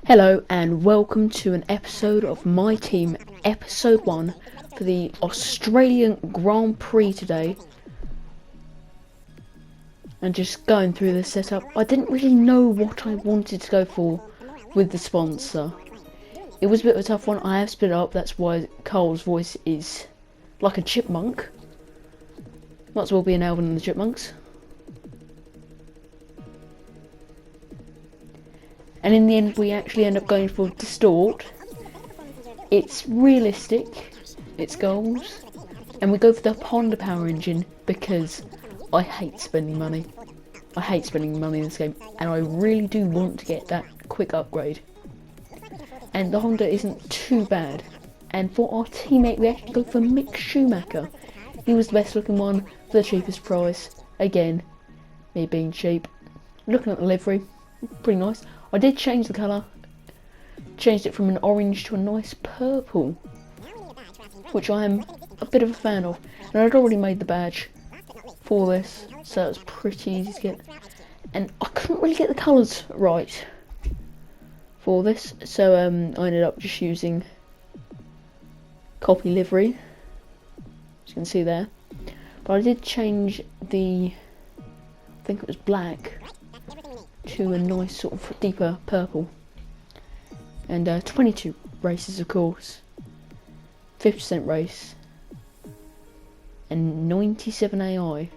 Hello and welcome to an episode of My Team, episode 1 for the Australian Grand Prix today. And just going through the setup, I didn't really know what I wanted to go for with the sponsor. It was a bit of a tough one. I have split it up, that's why Carl's voice is like a chipmunk. Might as well be an Alvin and the Chipmunks. And in the end we actually end up going for Distort. It's realistic, it's goals, and we go for the Honda power engine because I hate spending money. I hate spending money in this game, and I really do want to get that quick upgrade. And the Honda isn't too bad. And for our teammate we actually go for Mick Schumacher. He was the best looking one for the cheapest price. Again, me being cheap. Looking at the livery, pretty nice. I did change the colour, changed it from an orange to a nice purple, which I am a bit of a fan of. And I'd already made the badge for this, so it's pretty easy to get. And I couldn't really get the colours right for this, so I ended up just using copy livery, as you can see there. But I did change the, I think it was black, to a nice sort of deeper purple. And 22 races, of course, 50% race, and 97 AI.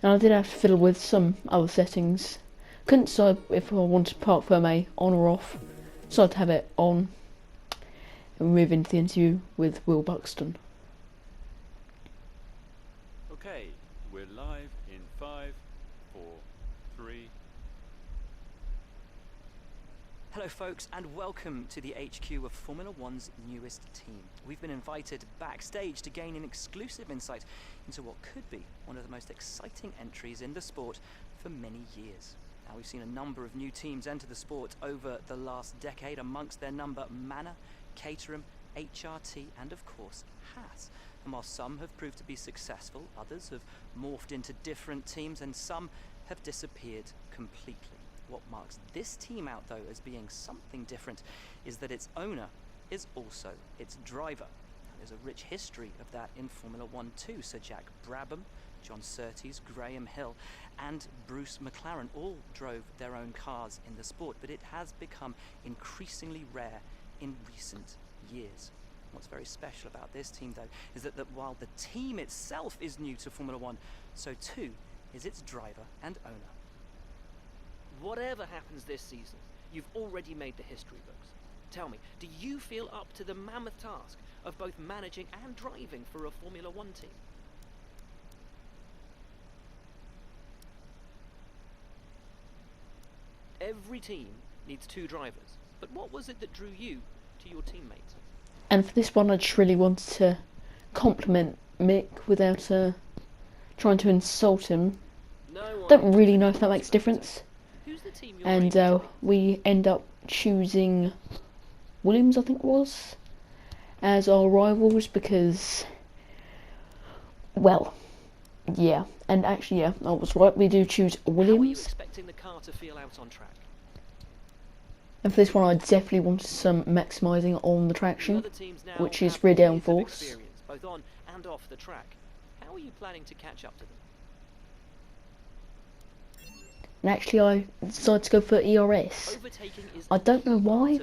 And I did have to fiddle with some other settings. Couldn't decide if I wanted Park Ferme on or off. Decided to have it on. And we move into the interview with Will Buxton. Okay, we're live in 5, 4, 3. Hello folks, and welcome to the HQ of Formula One's newest team. We've been invited backstage to gain an exclusive insight into what could be one of the most exciting entries in the sport for many years. Now, we've seen a number of new teams enter the sport over the last decade, amongst their number Manor, Caterham, HRT and of course Haas. And while some have proved to be successful, others have morphed into different teams and some have disappeared completely. What marks this team out though as being something different is that its owner is also its driver. Now, there's a rich history of that in Formula 1 too. Sir Jack Brabham, John Surtees, Graham Hill and Bruce McLaren all drove their own cars in the sport, but it has become increasingly rare in recent years. What's very special about this team though is that while the team itself is new to Formula 1, so too is its driver and owner. Whatever happens this season, you've already made the history books. Tell me, do you feel up to the mammoth task of both managing and driving for a Formula 1 team? Every team needs two drivers, but what was it that drew you to your teammates? And for this one I just really wanted to compliment Mick without trying to insult him. Don't really know if that makes a difference. And we end up choosing Williams, I think it was, as our rivals because, well, yeah. And actually, yeah, I was right. We do choose Williams. How are you expecting the car to feel out on track? And for this one, I definitely wanted some maximising on the traction, which is rear downforce. Both on and off the track. How are you planning to catch up to them? And actually I decided to go for ERS. I don't know why,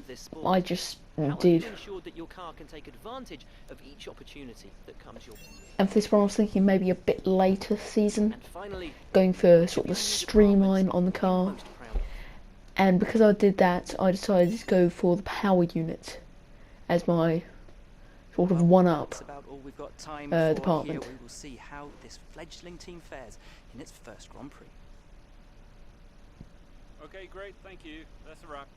I just did. That your car can take advantage of each opportunity that comes your way. And for this one I was thinking maybe a bit later season, going for sort of the streamline on the car. And because I did that, I decided to go for the power unit as my sort of one-up department. We will see how this fledgling team fares in its first Grand Prix. Okay, great, thank you. That's a wrap.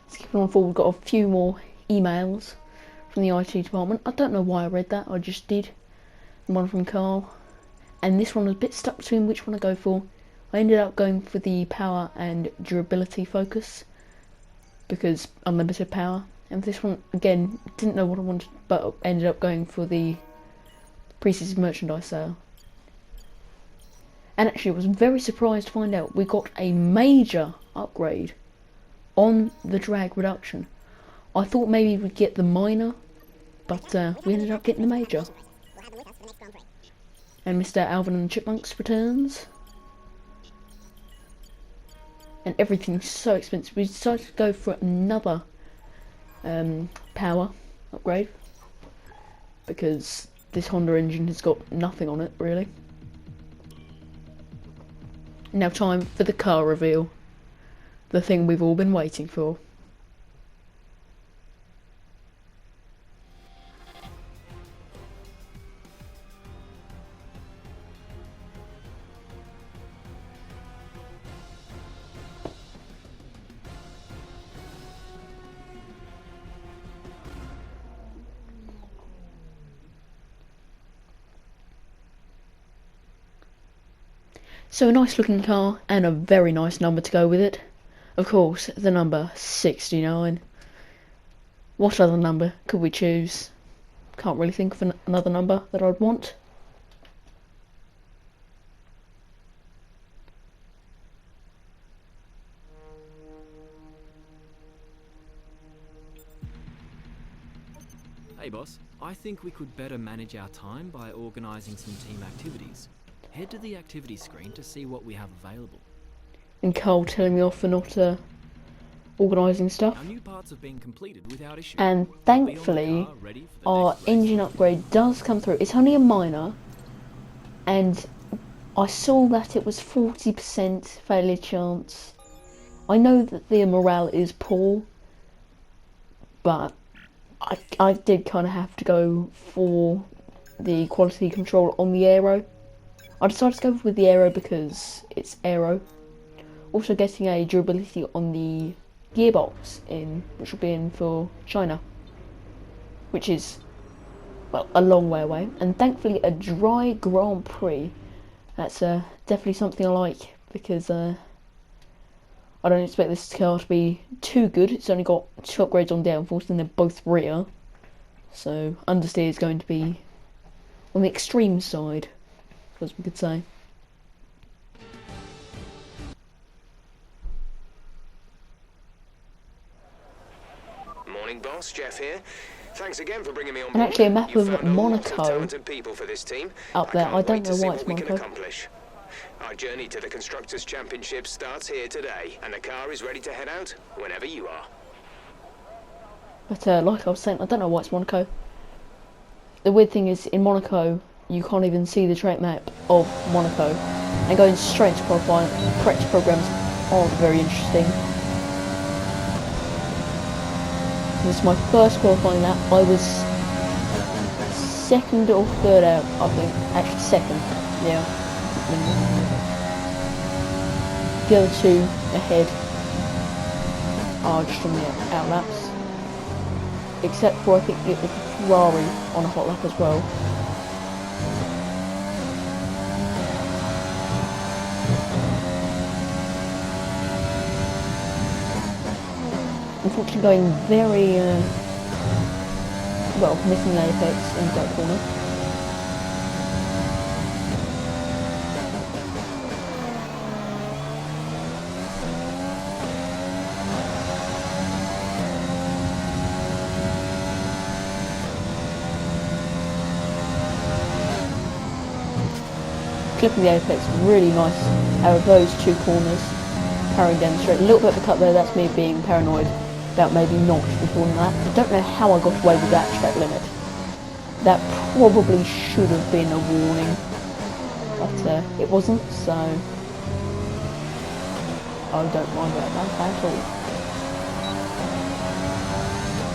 Skipping on forward, we've got a few more emails from the IT department. I don't know why I read that, I just did. One from Carl. And this one was a bit stuck between which one I go for. I ended up going for the power and durability focus because unlimited power. And for this one, again, didn't know what I wanted, but ended up going for the pre-season merchandise sale. And actually I was very surprised to find out we got a major upgrade on the drag reduction. I thought maybe we'd get the minor, but we ended up getting the major. And Mr. Alvin and the Chipmunks returns. And everything's so expensive. We decided to go for another power upgrade, because this Honda engine has got nothing on it, really. Now time for the car reveal. The thing we've all been waiting for. So a nice looking car and a very nice number to go with it. Of course, the number 69. What other number could we choose? Can't really think of another number that I'd want. Hey boss, I think we could better manage our time by organising some team activities. Head to the activity screen to see what we have available. And Cole telling me off for not organising stuff. Our new parts have been completed without issue. And We'll be on the thankfully car, ready for the our next race. engine upgrade does come through. It's only a minor, and I saw that it was 40% failure chance. I know that the morale is poor, but I did kind of have to go for the quality control on the aero. I decided to go with the aero because it's aero. Also getting a durability on the gearbox which will be in for China, which is, well, a long way away. And thankfully a dry Grand Prix. That's definitely something I like, because I don't expect this car to be too good. It's only got 2 upgrades on downforce and they're both rear, so understeer is going to be on the extreme side, as we could say. Morning, boss. Jeff here. Thanks again for bringing me on And board. actually a map You've of found a lot Monaco talented people for this team. up there. can't I don't wait to know see why what it's we can Monaco. accomplish. Our journey to the Constructors' Championship starts here today, and the car is ready to head out whenever you are. But like I was saying, I don't know why it's Monaco. The weird thing is, in Monaco, you can't even see the track map of Monaco. And going straight to qualifying, practice programs aren't very interesting. This is my first qualifying lap. I was second or third out, I think. Actually second, yeah. The other two ahead are just on the out laps. Except for, I think, it was Ferrari on a hot lap as well. Unfortunately going very, well, missing the apex in that corner. Clipping the apex, really nice out of those 2 corners, carrying down the straight. A little bit of a cut there, that's me being paranoid about maybe not recording that. I don't know how I got away with that track limit. That probably should have been a warning, but it wasn't, so I don't mind that at all.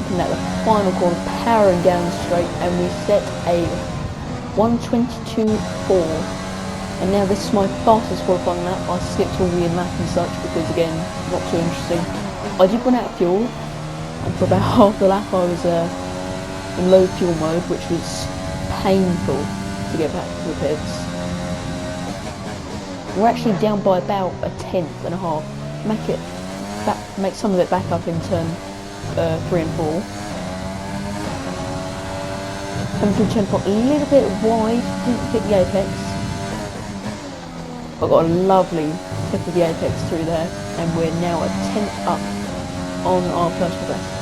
Looking at the final corner, powering down the straight, and we set a 1:22.4. And now this is my fastest qualifying lap. I skipped all the lap and such because, again, not too interesting. I did run out of fuel, and for about half the lap I was in low fuel mode, which was painful to get back to the pits. We're actually down by about a 1/10.5. Make some of it back up in turn 3 and 4. Coming through turn 4, a little bit wide, didn't hit the apex. I got a lovely tip of the apex through there, and we're now a tenth up on our personal best.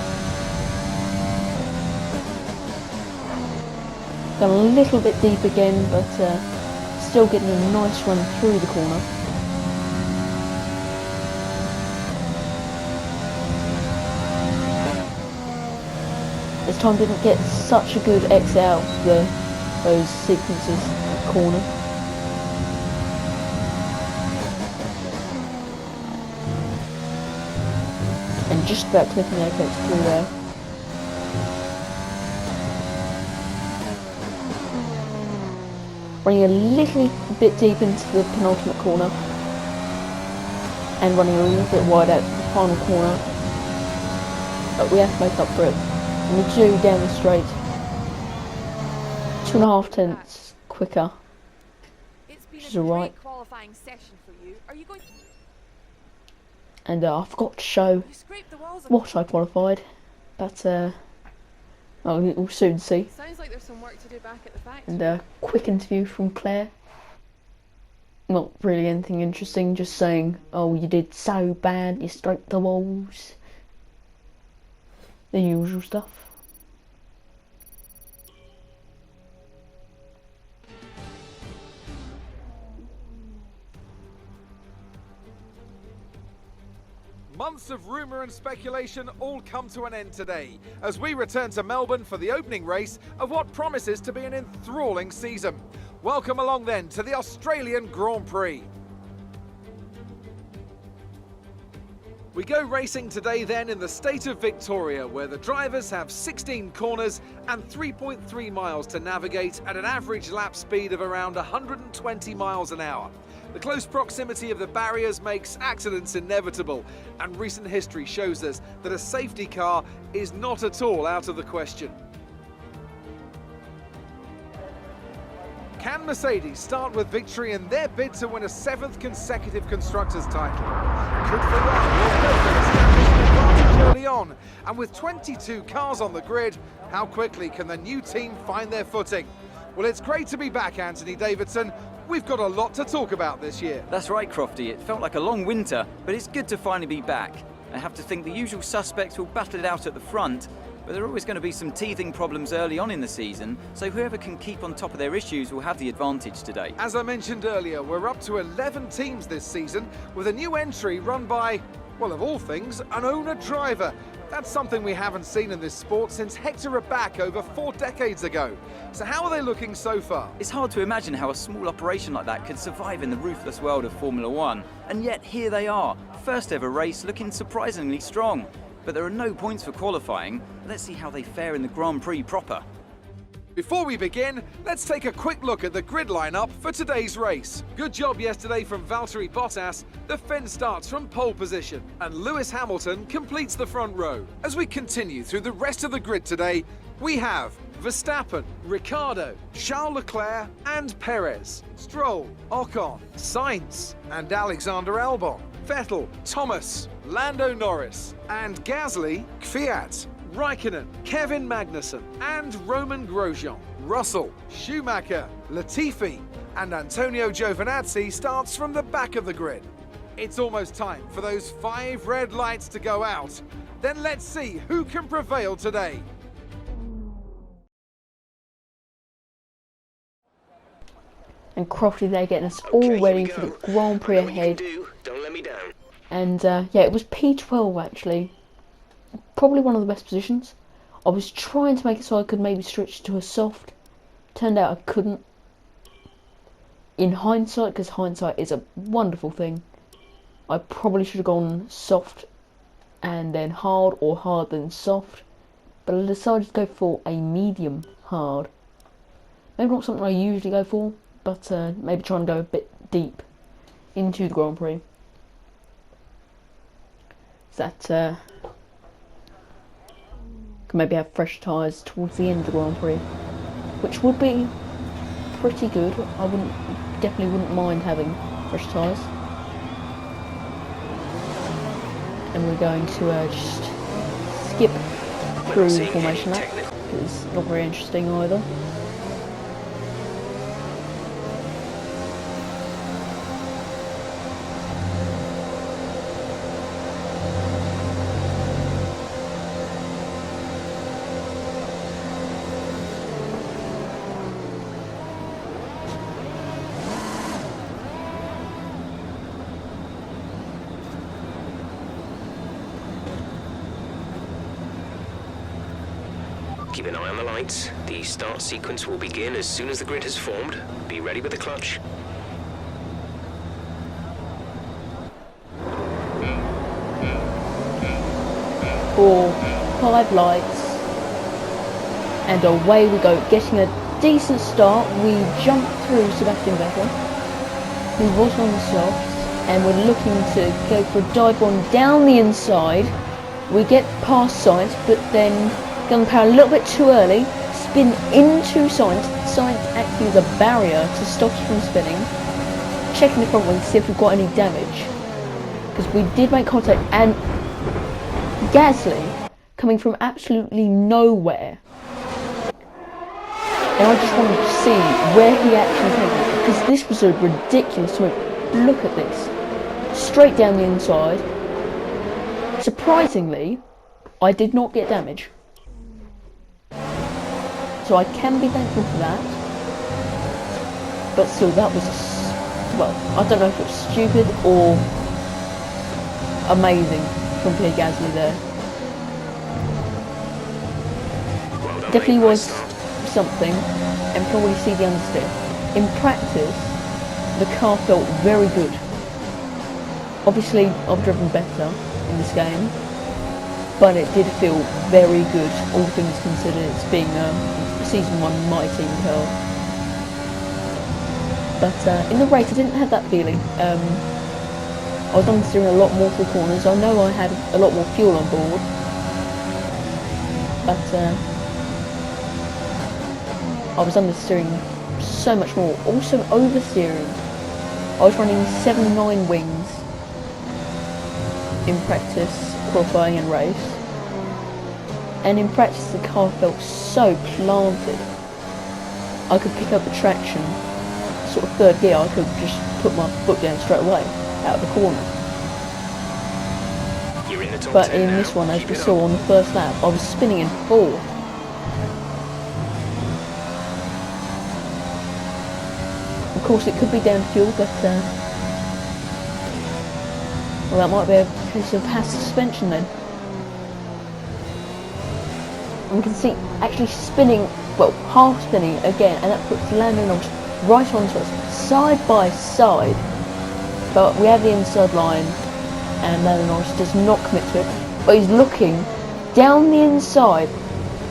Gone a little bit deep again, but still getting a nice run through the corner. This time didn't get such a good exit out of those sequences at the corner. And just about clipping the apex through there. Running a little bit deep into the penultimate corner. And running a little bit wide out to the final corner. But we have to make up for it. And we do down the straight. 2.5 tenths quicker. Which is alright. Qualifying session for you. Are you going to... And I forgot to show what I qualified, but we'll soon see. Sounds like there's some work to do back at the factory. And a quick interview from Claire. Not really anything interesting, just saying, oh, you did so bad, you scraped the walls. The usual stuff. Months of rumour and speculation all come to an end today, as we return to Melbourne for the opening race of what promises to be an enthralling season. Welcome along then to the Australian Grand Prix. We go racing today then in the state of Victoria, where the drivers have 16 corners and 3.3 miles to navigate at an average lap speed of around 120 miles an hour. The close proximity of the barriers makes accidents inevitable, and recent history shows us that a safety car is not at all out of the question. Can Mercedes start with victory in their bid to win a 7th consecutive Constructors' title? Could Ferrari establish an advantage early on? And with 22 cars on the grid, how quickly can the new team find their footing? Well, it's great to be back, Anthony Davidson. We've got a lot to talk about this year. That's right, Crofty. It felt like a long winter, but it's good to finally be back. I have to think the usual suspects will battle it out at the front, but there are always going to be some teething problems early on in the season, so whoever can keep on top of their issues will have the advantage today. As I mentioned earlier, we're up to 11 teams this season, with a new entry run by, well, of all things, an owner-driver. That's something we haven't seen in this sport since Hector Raback over 4 decades ago. So how are they looking so far? It's hard to imagine how a small operation like that could survive in the ruthless world of Formula One. And yet here they are, first ever race looking surprisingly strong. But there are no points for qualifying. Let's see how they fare in the Grand Prix proper. Before we begin, let's take a quick look at the grid lineup for today's race. Good job yesterday from Valtteri Bottas. The Finn starts from pole position, and Lewis Hamilton completes the front row. As we continue through the rest of the grid today, we have Verstappen, Ricciardo, Charles Leclerc and Perez, Stroll, Ocon, Sainz and Alexander Albon, Vettel, Thomas, Lando Norris and Gasly, Kvyat, Raikkonen, Kevin Magnussen and Roman Grosjean. Russell, Schumacher, Latifi and Antonio Giovinazzi starts from the back of the grid. It's almost time for those 5 red lights to go out. Then let's see who can prevail today. And Crofty there getting us all ready for the Grand Prix ahead. Don't let me down. And yeah, it was P12 actually. Probably one of the best positions. I was trying to make it so I could maybe switch to a soft. Turned out I couldn't. In hindsight, because hindsight is a wonderful thing, I probably should have gone soft and then hard, or hard then soft. But I decided to go for a medium hard. Maybe not something I usually go for, but maybe try and go a bit deep into the Grand Prix. So that can maybe have fresh tyres towards the end of the Grand Prix, which would be pretty good. I definitely wouldn't mind having fresh tyres. And we're going to just skip through the formation lap, because it's not very interesting either. Keep an eye on the lights. The start sequence will begin as soon as the grid has formed. Be ready with the clutch. 4, 5 lights, and away we go. Getting a decent start, we jump through Sebastian Vettel, who was on the softs, and we're looking to go for a dive bomb down the inside. We get past Sainz, but then get on the power a little bit too early, spin into Sainz. Sainz actually is a barrier to stop us from spinning. Checking the front wing to see if we've got any damage, because we did make contact, and Gasly coming from absolutely nowhere, and I just wanted to see where he actually came from, because this was a ridiculous move. Look at this, straight down the inside. Surprisingly, I did not get damage, so I can be thankful for that. But still, that was well, I don't know if it was stupid or amazing from Pierre Gasly there. Definitely was something, and probably see the understeer. In practice, the car felt very good. Obviously, I've driven better in this game, but it did feel very good, all things considered. It's being a Season 1 My Team car. But in the race, I didn't have that feeling. I was understeering a lot more through corners. I know I had a lot more fuel on board, but I was understeering so much more. Also oversteering. I was running 7-9 wings in practice, qualifying and race. And in practice the car felt so planted. I could pick up the traction, sort of third gear, I could just put my foot down straight away, out of the corner. But in this one, as we saw on the first lap, I was spinning in 4th. Of course, it could be down to fuel, but well, that might be a case of passive suspension then. And we can see actually spinning, well, half spinning again, and that puts Lando and Norris right onto us, side by side. But we have the inside line, and Lando Norris does not commit to it, but he's looking down the inside.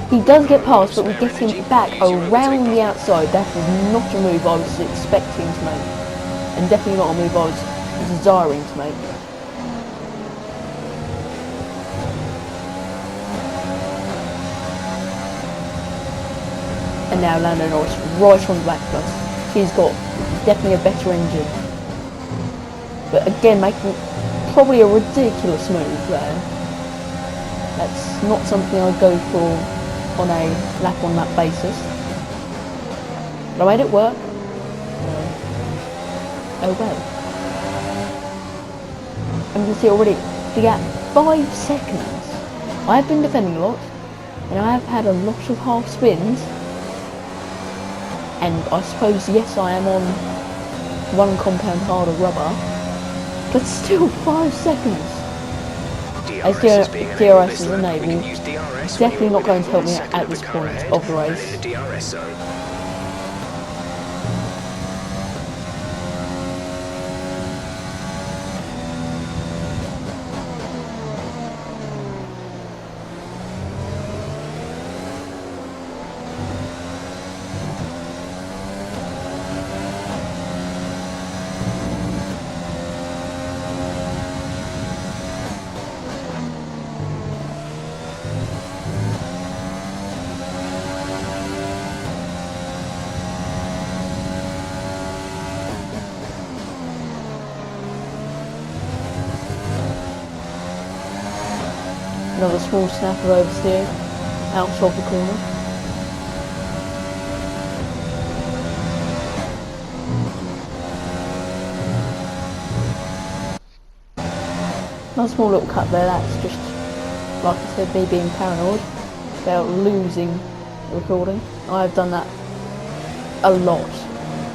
He does get past, but we get him back around the outside. That is not a move I was expecting to make, and definitely not a move I was desiring to make. And now Lando Norris right on the back of us. He's got definitely a better engine, but again making probably a ridiculous move there. That's not something I'd go for on a lap-on-lap basis. But I made it work. Oh well. And you can see already the gap 5 seconds. I've been defending a lot, and I have had a lot of half spins. And I suppose, yes, I am on 1 compound harder rubber, but still 5 seconds. As DRS is enabled, definitely not going to help me at this point of the race. Another small snap of oversteer out of the corner. Another small little cut there, that's just, like I said, me being paranoid about losing the recording. I've done that a lot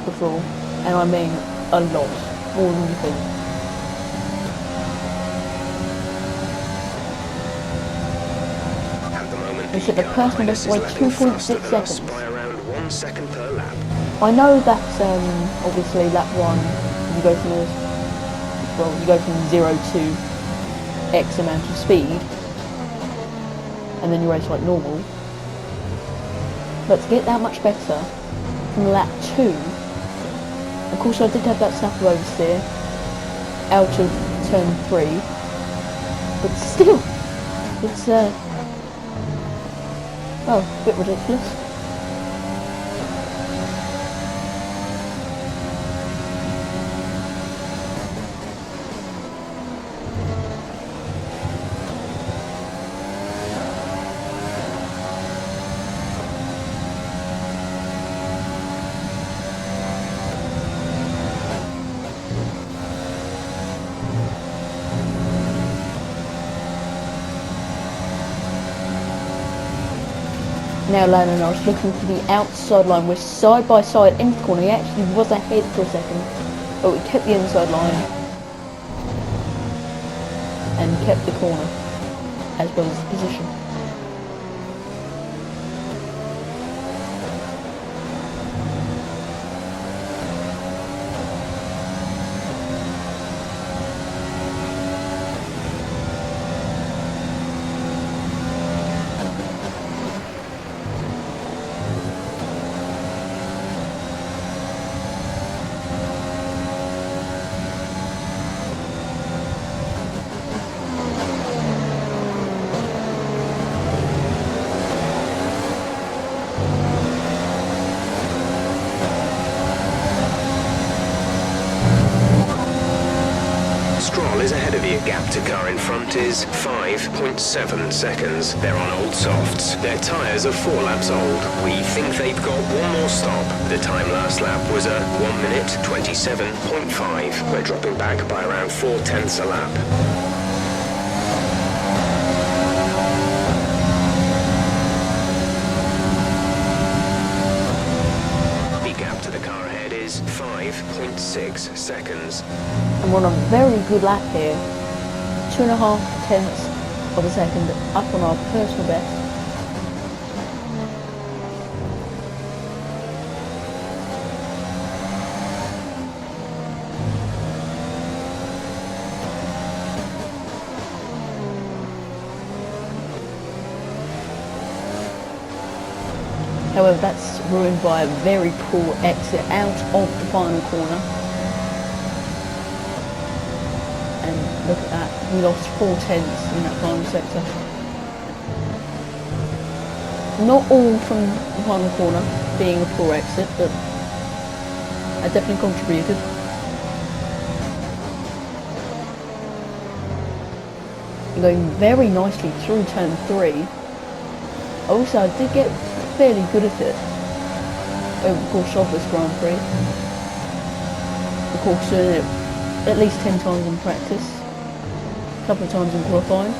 before, and I mean a lot, more than you think. We set the personal best by 2.6 seconds. By around 1 second per lap. I know that obviously lap 1 you go from you go from 0 to X amount of speed and then you race like normal. But to get that much better from lap 2, of course I did have that snap of oversteer out of turn 3, but still it's well, a bit ridiculous. Now Lando and I was looking for the outside line. We're side by side in the corner. He actually was ahead for a second, but we kept the inside line and kept the corner as well as the position. Stroll is ahead of you. Gap to car in front is 5.7 seconds. They're on old softs. Their tyres are 4 laps old. We think they've got one more stop. The time last lap was a 1 minute 27.5. We're dropping back by around 4/10 a lap. The gap to the car ahead is 5.6 seconds. And we're on a very good lap here. 2.5 tenths of a second up on our personal best. However, that's ruined by a very poor exit out of the final corner. And look at that, we lost 4/10 in that final sector. Not all from the final corner being a poor exit, but I definitely contributed. Going very nicely through turn 3. Also, I did get fairly good at it over the course of this Grand Prix. Of course, doing it at least 10 times in practice, a couple of times in qualifying,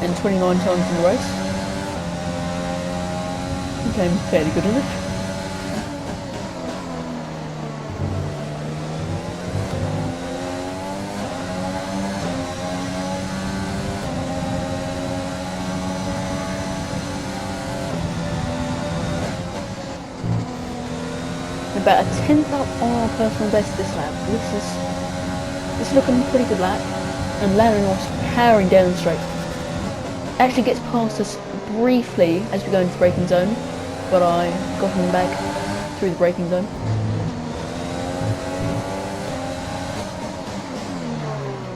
and 29 times in the race. Became fairly good at it. About a tenth up on our personal best this lap. This is looking a pretty good lap. And Lando was powering down the straight. Actually gets past us briefly as we go into the braking zone, but I got him back through the braking zone.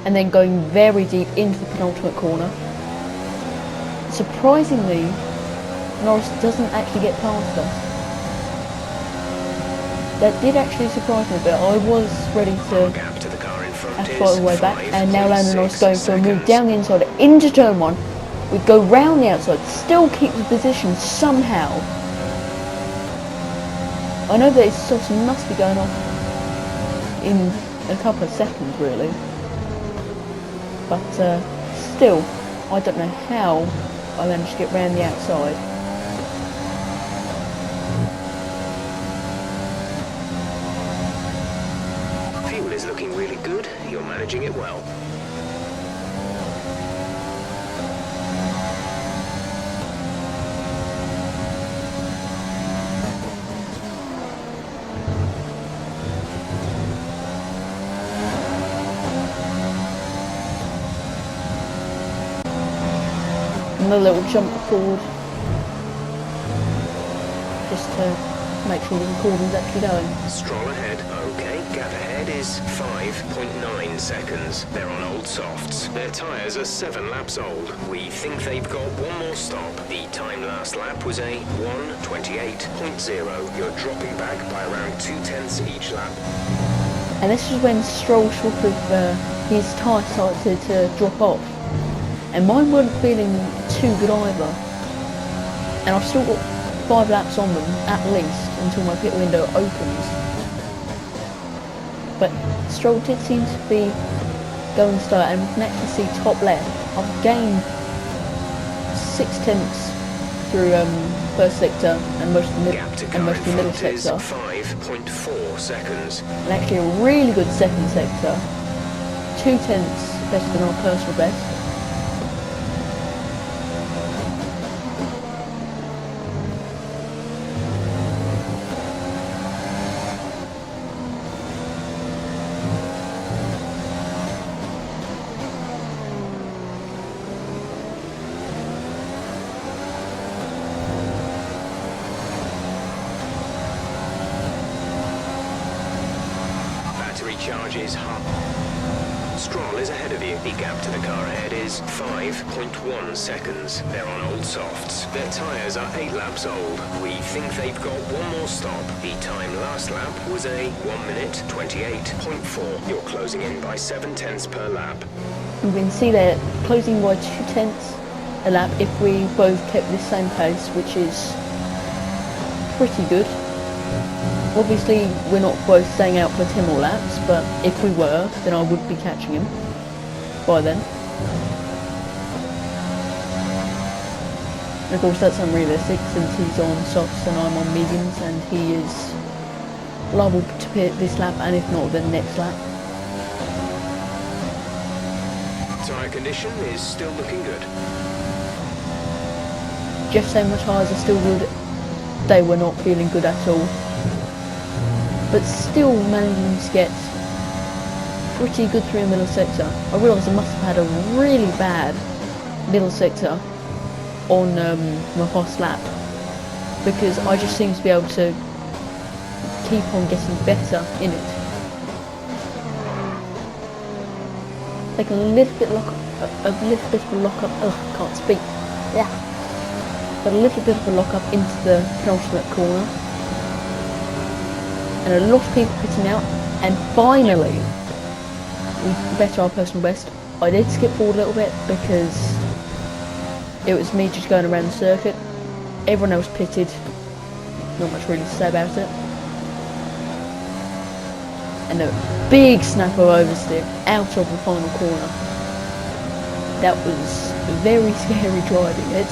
And then going very deep into the penultimate corner. Surprisingly, Norris doesn't actually get past us. That did actually surprise me a bit. I was ready to have to fight all the way back, and now Lando Norris going for a move down the inside into turn 1. We go round the outside, still keep the position somehow. I know that his sauce must be going off in a couple of seconds really, but still, I don't know how I managed to get round the outside. Is looking really good. You're managing it well. another little jump forward, just to make sure the recording's actually going. Stroll ahead. Okay, gap ahead is 5.9 seconds. They're on old softs. Their tyres are 7 laps old. We think they've got one more stop. The time last lap was a 1:28.0. You're dropping back by around 2/10 each lap. And this is when Stroll sort of, his tyre started to drop off. And mine weren't feeling too good either. And I've still got 5 laps on them, at least, until my pit window opens. But Stroll did seem to be going slow, and we can actually see top left. I've gained 6/10 through first sector and most of the middle sector. 5.4 seconds. And actually a really good second sector. 2/10 better than our personal best. Charge is hot. Stroll is ahead of you. The gap to the car ahead is 5.1 seconds. They're on old softs. Their tyres are 8 laps old. We think they've got one more stop. The time last lap was a 1:28.4. You're closing in by 7/10 per lap. You can see they're closing by 2/10 a lap if we both kept the same pace, which is pretty good. Obviously, we're not both staying out for 10 more laps, but if we were, then I would be catching him by then. And of course, that's unrealistic since he's on softs and I'm on mediums, and he is liable to pit this lap, and if not, then next lap. Tyre condition is still looking good. Just saying my tyres are still good. They were not feeling good at all. But still managing to get pretty good through the middle sector. I realised I must have had a really bad middle sector on my first lap, because I just seem to be able to keep on getting better in it. Like a little bit of a lock up. Ugh, can't speak. Yeah, but a little bit of a lock up into the penultimate corner. And a lot of people pitting out, and finally we better our personal best. I did skip forward a little bit because it was me just going around the circuit. Everyone else pitted, not much really to say about it. And a big snap of oversteer out of the final corner. That was very scary driving it.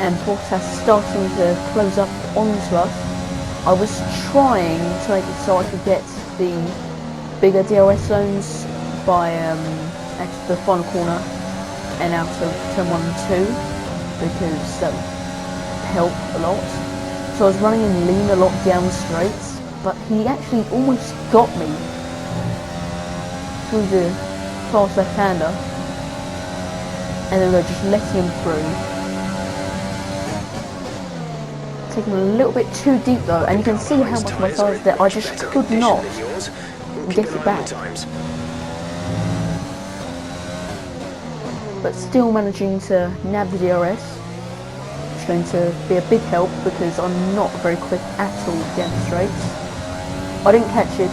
And Bottas starting to close up onto us. I was trying to make it so I could get the bigger DRS zones by at the final corner and out of turn 1 and 2, because that would help a lot. So I was running in lean a lot down the straights, but he actually almost got me through the fast left-hander, and then I just let him through. Taking a little bit too deep though, and you can see how much my tyres there. I just could not get it back. But still managing to nab the DRS. It's going to be a big help because I'm not very quick at all down the straights. I didn't catch it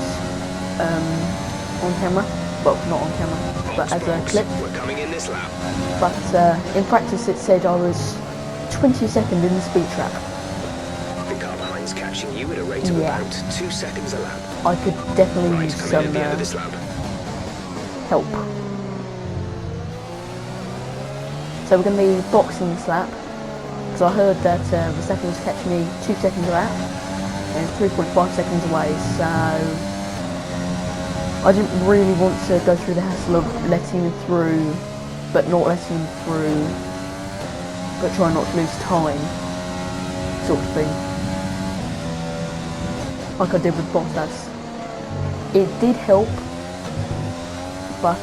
on camera. Well, not on camera, but as a clip. But in practice it said I was 22nd in the speed trap. Catching you at a rate of about 2 seconds a lap. I could definitely use some help. So we're going to be boxing this lap, because I heard that Verstappen was catching me 2 seconds a lap and 3.5 seconds away, so I didn't really want to go through the hassle of letting him through, but not letting him through, but trying not to lose time, sort of thing, like I did with Bottas. It did help, but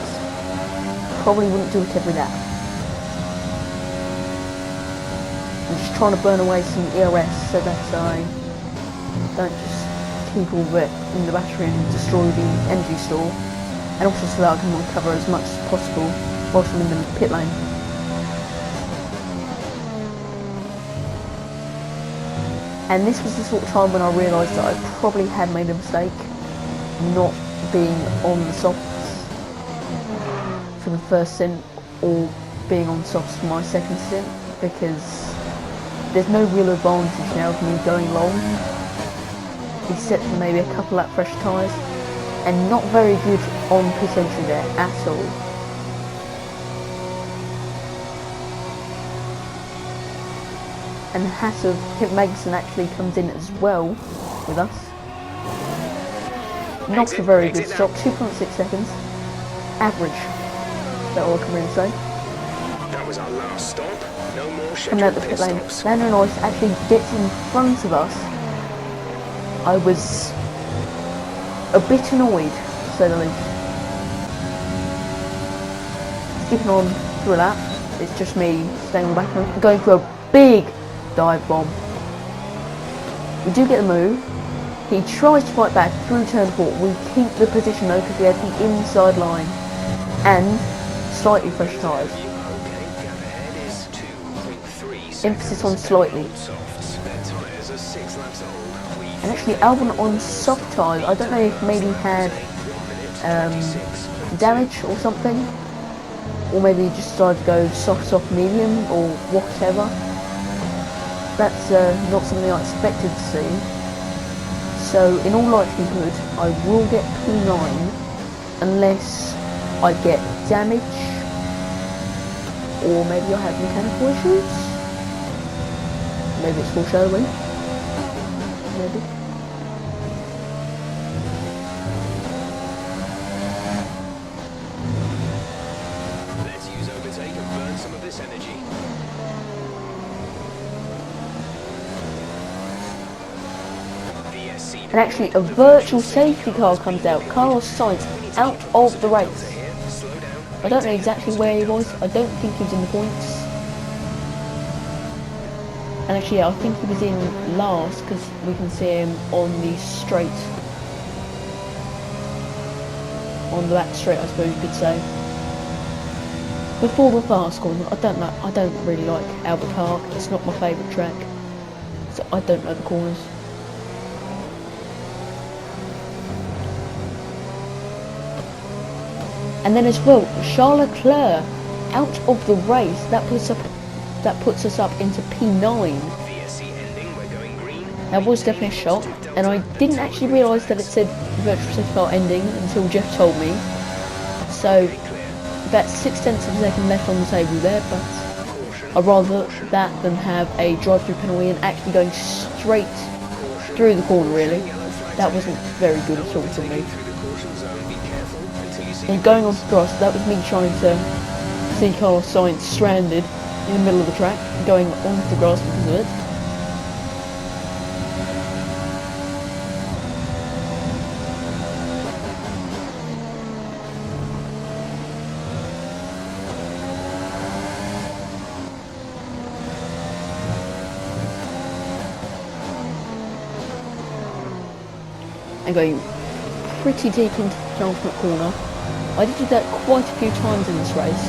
probably wouldn't do it every lap. I'm just trying to burn away some ERS so that I don't just keep all of it in the battery and destroy the energy store, and also so that I can recover as much as possible whilst I'm in the pit lane. And this was the sort of time when I realised that I probably had made a mistake not being on the softs for the first stint or being on softs for my second stint, because there's no real advantage now of me going long, except for maybe a couple of fresh tyres, and not very good on pit entry there at all. And the hat of Pip Magnussen actually comes in as well with us. Not a very good stop, 2.6 seconds. Average, that's all I can really say. That was our last stop. No more Coming out the pit lane, Lando Norris actually gets in front of us. I was a bit annoyed, to say the least. Skipping on through a lap, it's just me staying on the back and going for a big dive bomb. We do get the move. He tries to fight back through turn 4. We keep the position though because we had the inside line and slightly fresh tyres. Emphasis on slightly. And actually Albon on soft tyres, I don't know if maybe he had damage or something, or maybe he just decided to go soft medium or whatever. That's not something I expected to see. So in all likelihood I will get P9 unless I get damage, or maybe I have mechanical issues. Maybe it's foreshadowing. Maybe. Let's use overtake and burn some of this energy. And actually a virtual safety car comes out. Carlos Sainz out of the race. I don't know exactly where he was. I don't think he was in the points. And actually I think he was in last because we can see him on the straight. On the back straight, I suppose you could say. Before the fast corner, I don't really like Albert Park. It's not my favourite track. So I don't know the corners. And then as well, Charles Leclerc out of the race. That puts us up into P9. That was definitely a shot, and I didn't actually realise that it said virtual safety car ending until Jeff told me. So that's 0.6 of a second left on the table there, but I'd rather that than have a drive-through penalty and actually going straight through the corner. Really, that wasn't very good at all to me. And going on to grass, that was me trying to see Carlos Sainz stranded in the middle of the track, going onto the grass because of it. And going pretty deep into the penultimate corner. I did that quite a few times in this race.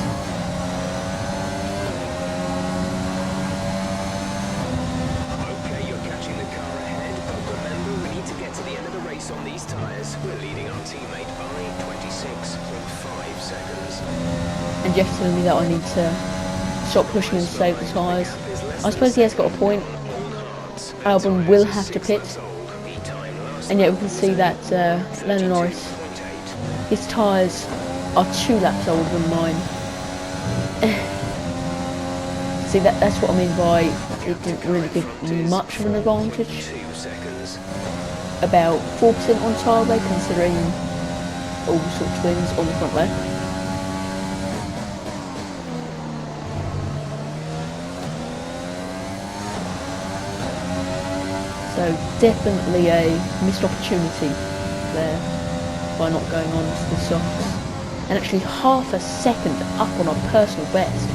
Okay, you're catching the car ahead, but remember we need to get to the end of the race on these tyres. We're leading our teammate by 26.5 seconds. And Jeff's telling me that I need to stop pushing and save the tyres. I suppose he has got a point. Albon will have to pit. And yet we can see that Lando Norris, his tyres are 2 laps older than mine. See, that's what I mean by it didn't really give me much of an advantage. 2 seconds. About 4% on target, considering all sorts of things on the front left. So definitely a missed opportunity there by not going on to the softs. And actually half a second up on our personal best.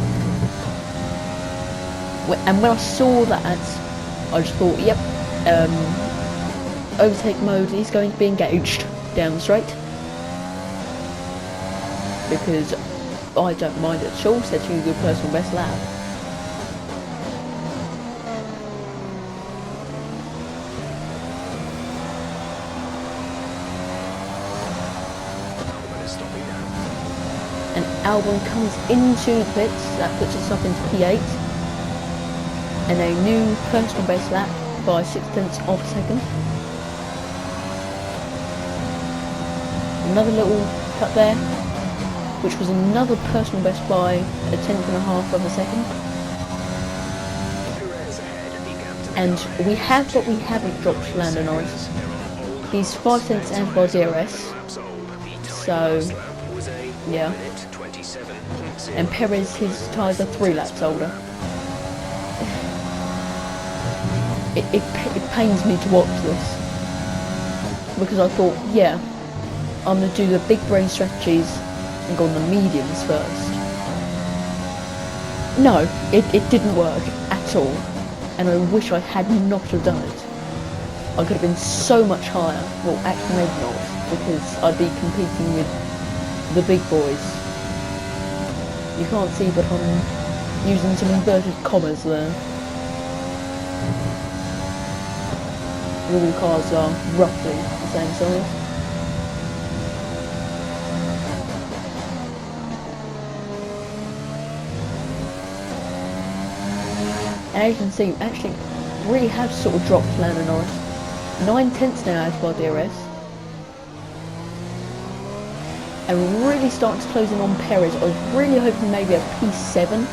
And when I saw that, I just thought, yep, overtake mode is going to be engaged down the straight. Because I don't mind at all setting a good personal best lap. And Albon comes into the pits, that puts us up into P8. And a new personal best lap by 0.6 of a second. Another little cut there, which was another personal best by 0.1 of a second. And we have, but we haven't dropped Lando Norris. He's 5 tenths out of our DRS, so yeah. And Perez, his tyres are 3 laps older. It pains me to watch this, because I thought, yeah, I'm going to do the big brain strategies and go on the mediums first. No, it didn't work at all, and I wish I had not have done it. I could have been so much higher. Well, actually maybe not, because I'd be competing with the big boys. You can't see, but I'm using some inverted commas there. All the cars are roughly the same size. And as you can see, actually really have sort of dropped Lando Norris. 9 tenths now out of our DRS. And really starting to close in on Perez. I was really hoping maybe a P7.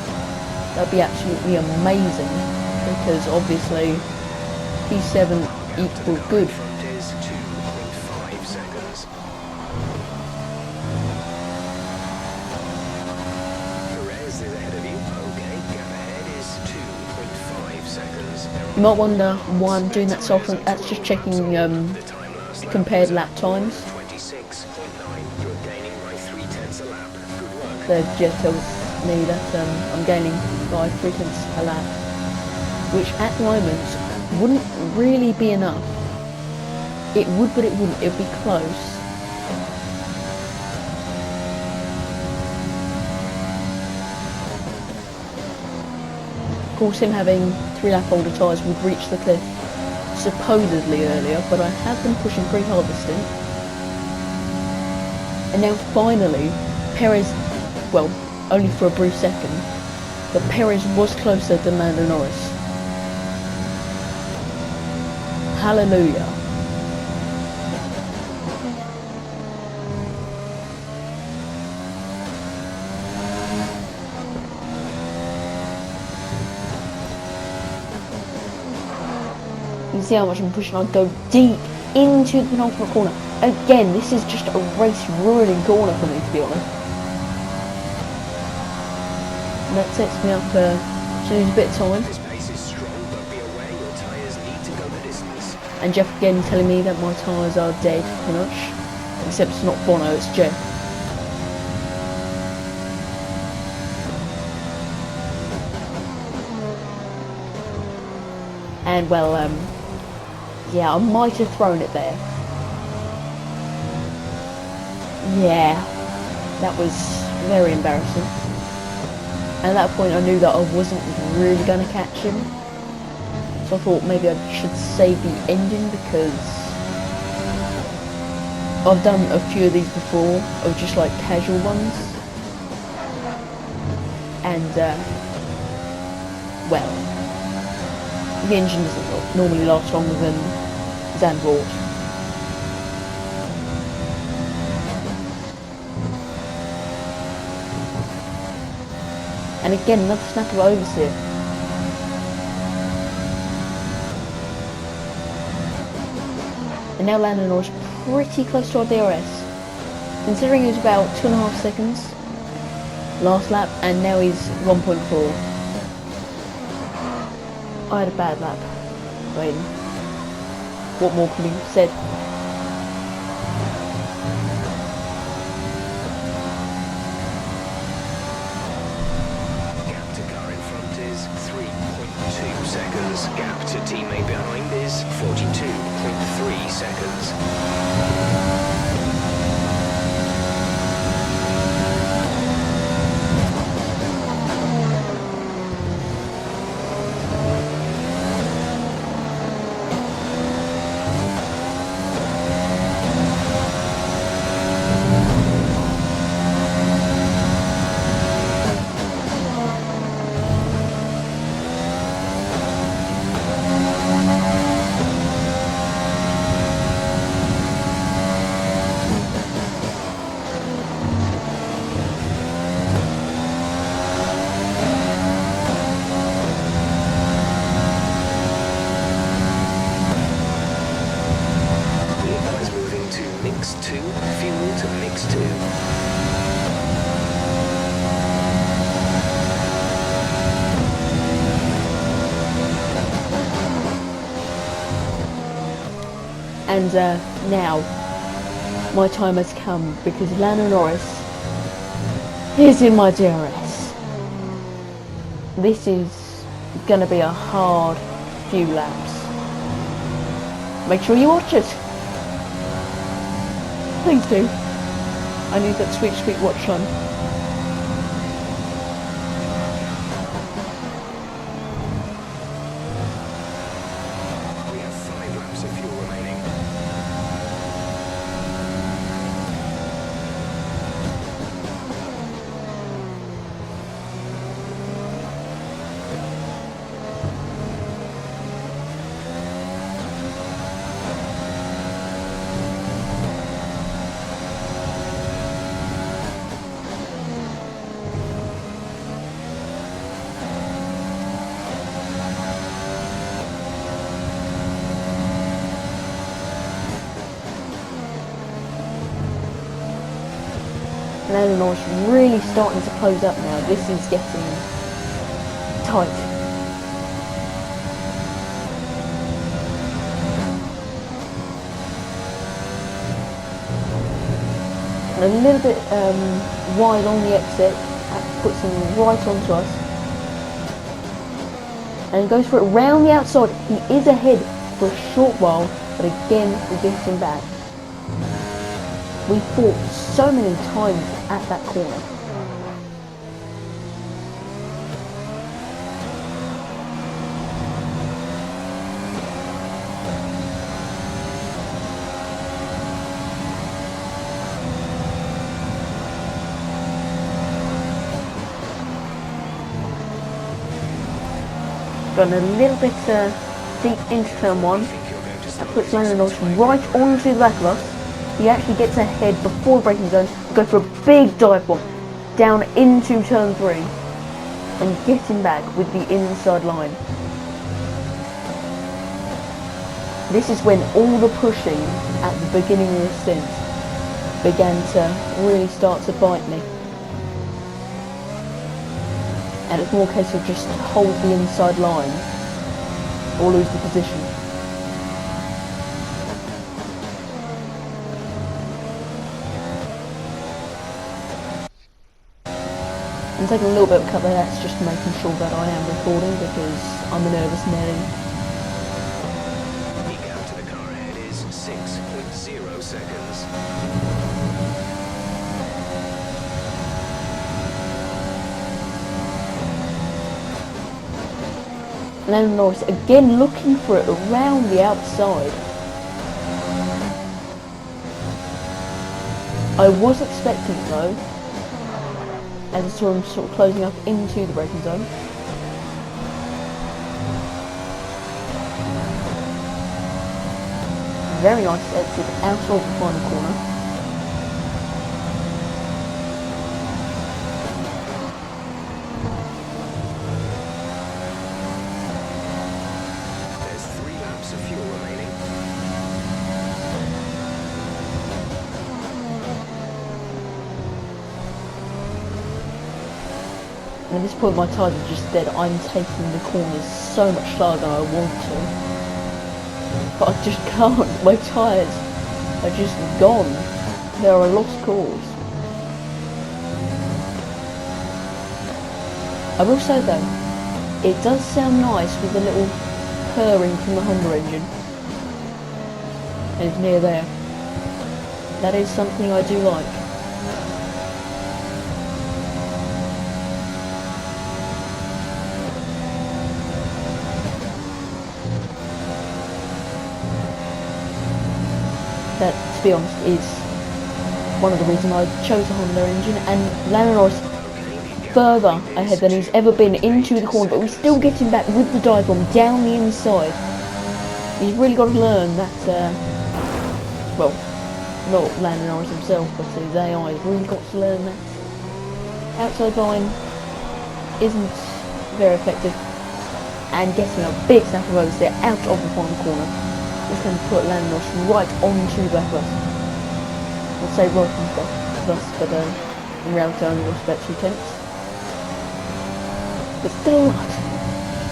That'd be absolutely amazing, because obviously P7 equal good. Is 2.5 seconds. Perez is ahead of you. Okay, gap ahead is 2.5 seconds. You might wonder why I'm doing that so often. That's just checking compared lap times. 26.9. You're gaining by 0.3 a lap. Good work. They've just told me that I'm gaining by 0.3 a lap, which at the moment wouldn't really be enough. It would, but it wouldn't. It would be close. Of course, him having 3 lap older tyres would reach the cliff supposedly earlier, but I have been pushing pretty hard this stint. And now finally, Perez, well, only for a brief second, but Perez was closer than Lando Norris. Hallelujah. You see how much I'm pushing. I'll go deep into the penultimate corner. Again, this is just a race ruining corner for me, to be honest. And that sets me up to lose a bit of time. This pace is strong, but be aware your tyres need to go the distance. And Jeff again telling me that my tyres are dead, pretty much. Except it's not Bono, it's Jeff. And well, yeah, I might have thrown it there. Yeah, that was very embarrassing. And at that point I knew that I wasn't really going to catch him. So I thought maybe I should save the ending, because I've done a few of these before, of just like casual ones. And, well, the engine doesn't normally last longer than Zandvoort. And again, another snap of oversteer. And now Lando Norris pretty close to our DRS. Considering it was about 2.5 seconds last lap, and now he's 1.4. I had a bad lap. I mean, what more can be said? Gap to car in front is 3.2 seconds. Gap to teammate behind is 42.3 seconds. Mix 2, fuel to mix 2. And now, my time has come because Lando Norris is in my DRS. This is going to be a hard few laps. Make sure you watch it. Please do. I need that sweet watch on. We have 5 laps of fuel remaining. Lando Norris really starting to close up now. This is getting tight. And a little bit wide on the exit, that puts him right onto us. And he goes for it round the outside. He is ahead for a short while, but again we get him back. We fought so many times at that corner. Gone a little bit deep into turn 1. That puts Lando Norris right onto the back of us. He actually gets ahead before the braking zone, go for a big dive bomb down into turn 3 and getting back with the inside line. This is when all the pushing at the beginning of the stint began to really start to bite me. And it's more a case of just hold the inside line or lose the position. I'm taking a little bit of a cut there, that's just making sure that I am recording because I'm a nervous Nelly. The gap to the car ahead is 6.0 seconds. Lando Norris again looking for it around the outside. I was expecting it though, as I saw him sort of closing up into the braking zone. Very nice exit out of the final corner. There's 3 laps of fuel remaining. And at this point my tyres are just dead. I'm taking the corners so much slower than I want to. But I just can't. My tyres are just gone. They're a lost cause. I will say though, it does sound nice with a little purring from the Honda engine. And it's near there. That is something I do like. That, to be honest, is one of the reasons I chose the Honda engine, and Lando Norris further ahead than he's ever been into the corner, but we still get him back with the dive bomb down the inside. He's really got to learn that, well, not Lando Norris himself, but his AI has really got to learn that outside line isn't very effective, and getting a big snap of roads there out of the final corner is going to put Lando Norris right onto the back of us. I'll say right on the back of us, but in reality I only lost about 2 tenths. But still a lot.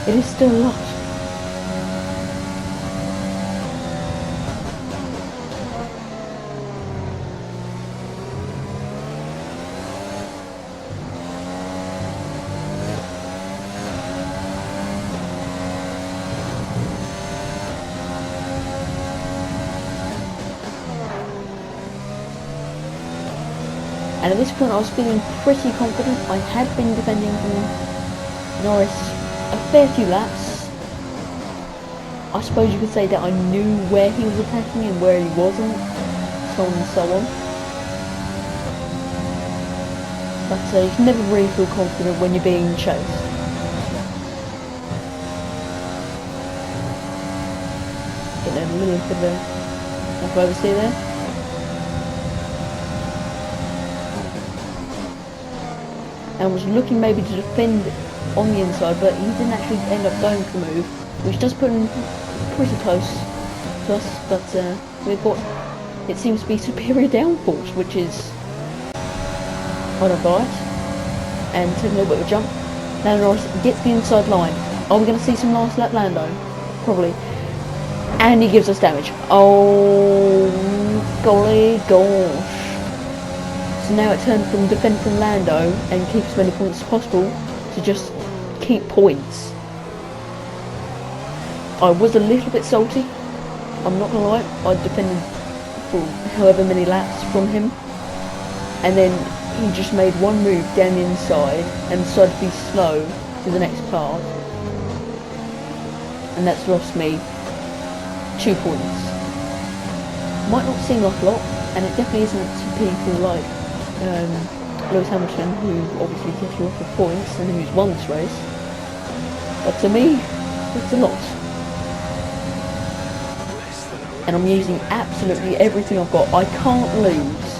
It is still a lot. And at this point I was feeling pretty confident. I had been defending from Norris a fair few laps. I suppose you could say that I knew where he was attacking and where he wasn't, so on and so on. But you can never really feel confident when you're being chased. Getting a little bit of a oversteer there. And was looking maybe to defend on the inside, but he didn't actually end up going for the move, which does put him pretty close to us, but we've got, it seems to be superior downforce, which is, I don't buy it, and taking a little bit of a jump. Lando Norris gets the inside line. Are we going to see some last lap Lando? Probably. And he gives us damage. Oh, golly gosh. So now it turned from defend from Lando and keep as many points as possible to just keep points. I was a little bit salty, I'm not gonna lie. I defended for however many laps from him, and then he just made one move down the inside and decided to be slow to the next part, and that's lost me 2 points. Might not seem like a lot, and it definitely isn't to people like Lewis Hamilton, who obviously gets you off of points and who's won this race, but to me it's a lot. And I'm using absolutely everything I've got. I can't lose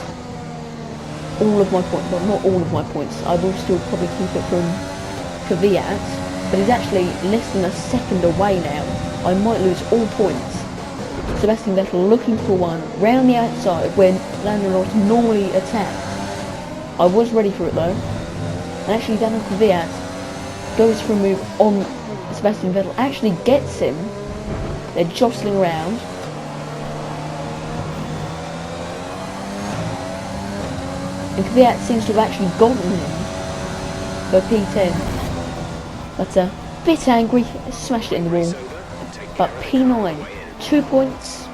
all of my points, well, not all of my points. I will still probably keep it from Kvyat, but he's actually less than a second away now. I might lose all points. Sebastian Vettel looking for one round the outside when Lando Norris normally attacked. I was ready for it though, and actually Daniel Kvyat goes for a move on Sebastian Vettel, actually gets him. They're jostling around. And Kvyat seems to have actually gotten him for P10. But a bit angry, smashed it in the wall. But P9, 2 points.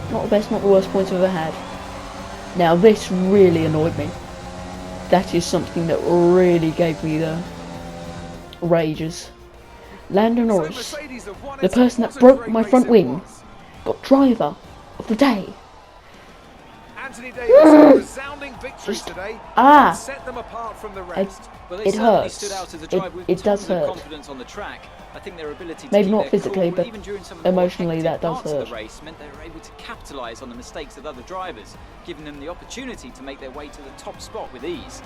Not the best, not the worst points I've ever had. Now this really annoyed me. That is something that really gave me the rages. Lando Norris, the person that broke my front wing, got driver of the day. Just, set them apart from the rest. It hurts. It does hurt. I think their ability to maybe keep not their physically, cool, but even during some of the emotionally more that does hectic parts hurt. of the race meant they were able to capitalise on the mistakes of other drivers, giving them the opportunity to make their way to the top spot with ease.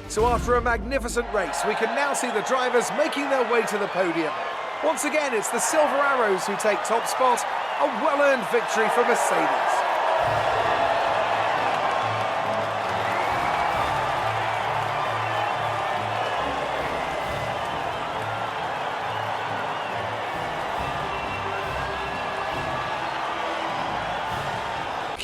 So after a magnificent race, we can now see the drivers making their way to the podium. Once again, it's the Silver Arrows who take top spot, a well-earned victory for Mercedes.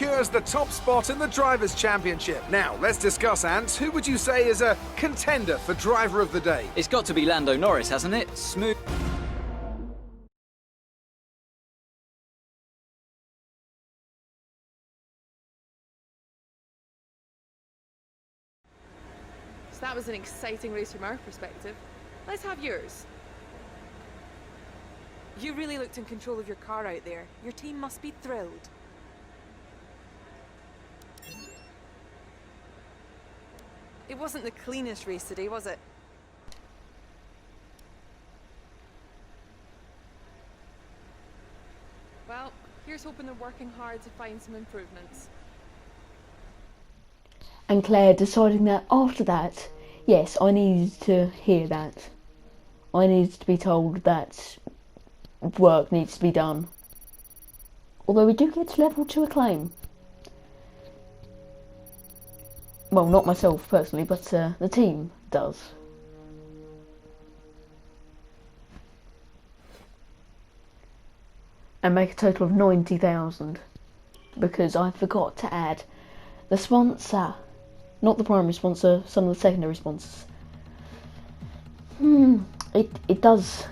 secures the top spot in the Drivers' Championship. Now, let's discuss, Ant. Who would you say is a contender for Driver of the Day? It's got to be Lando Norris, hasn't it? Smooth. So that was an exciting race from our perspective. Let's have yours. You really looked in control of your car out there. Your team must be thrilled. It wasn't the cleanest race today, was it? Well, here's hoping they're working hard to find some improvements. And Claire deciding that after that, yes, I needed to hear that. I needed to be told that work needs to be done. Although we do get level 2 acclaim. Well, not myself personally, but the team does. And make a total of 90,000. Because I forgot to add the sponsor. Not the primary sponsor, some of the secondary sponsors. It does.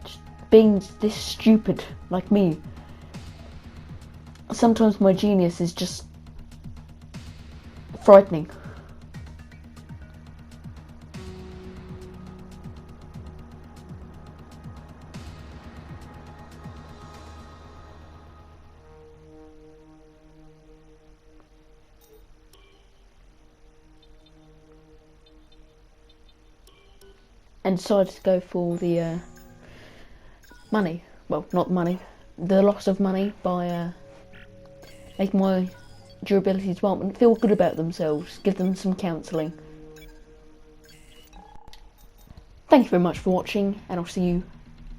Just being this stupid, like me. Sometimes my genius is just frightening. And decided to go for the money. Well, not money. The loss of money by making my durability department feel good about themselves. Give them some counselling. Thank you very much for watching, and I'll see you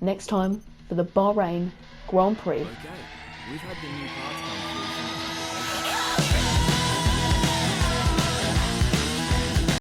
next time for the Bahrain Grand Prix. Okay, we've had the new parts come through.